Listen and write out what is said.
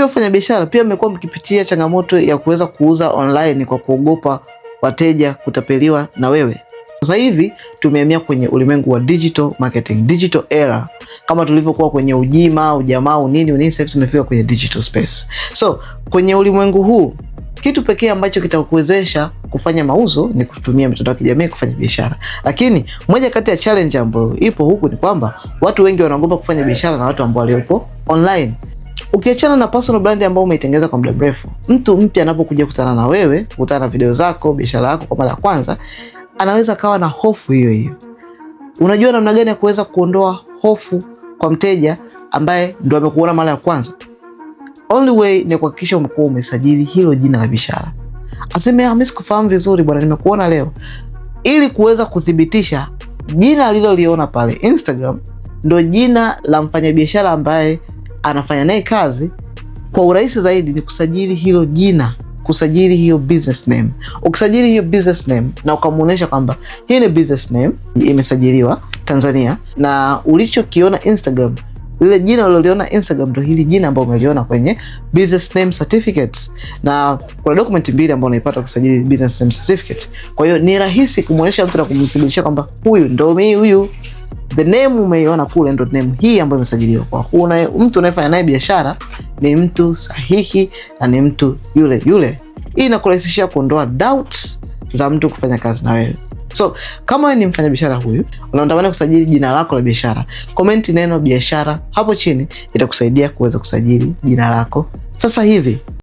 Hivyo wafanyabiashara pia mmekuwa mkipitia changamoto ya kuweza kuuza online kwa kuogopa wateja kutapeliwa na wewe. Sasa hivi tumehamia kwenye ulimwengu wa digital marketing, digital era. Kama tulivyokuwa kwenye ujamaa, nini, sasa tumefika kwenye digital space. So, kwenye ulimwengu huu, kitu pekee ambacho kitakuwezesha kufanya mauzo ni kutumia mitandao ya kijamii kufanya biashara. Lakini moja kati ya challenge ambayo ipo huku ni kwamba watu wengi wanaogopa kufanya biashara na watu ambao waliopo online. Ukiachana na personal brand ambayo umeitengeneza kwa muda mrefu, mtu mpya anapokuja kukutana na wewe, kukutana na video zako, biashara yako kwa mara ya kwanza, anaweza kawa na hofu hiyo. Unajua namna gani ya kuweza kuondoa hofu kwa mteja ambaye ndo amekuona mara ya kwanza? Only way ni kuhakikisha umekuwa umesajili hilo jina la biashara. Aseme mimi sikufahamu vizuri bwana, nimekuona leo. Ili kuweza kudhibitisha jina aliloliona pale Instagram ndo jina la mfanyabiashara ambaye anafanya naye kazi, kwa urahisi zaidi ni kusajili hilo jina, kusajili hiyo business name. Ukisajili hiyo business name na ukamuonesha kwamba hii ni business name imesajiliwa Tanzania, na ulichokiona Instagram, lile jina uliloliona Instagram ndo hili jina ambalo umeliona kwenye business name certificates, na kuna document mbili ambazo unaipata kusajili business name certificate. Kwa hiyo ni rahisi kumuonesha mtu na kumthibitisha kwamba huyu ndo mimi, huyu the name umeiona kule ndo name hii ambayo imesajiliwa. Kwa kuna mtu unayefanya naye biashara ni mtu sahihi na ni mtu yule. Hii inakurahisishia kuondoa doubts za mtu kufanya kazi na wewe. So, kama wewe ni mfanyabiashara huyu, unatamani kusajili jina lako la biashara, comment neno biashara hapo chini, itakusaidia kuweza kusajili jina lako sasa hivi.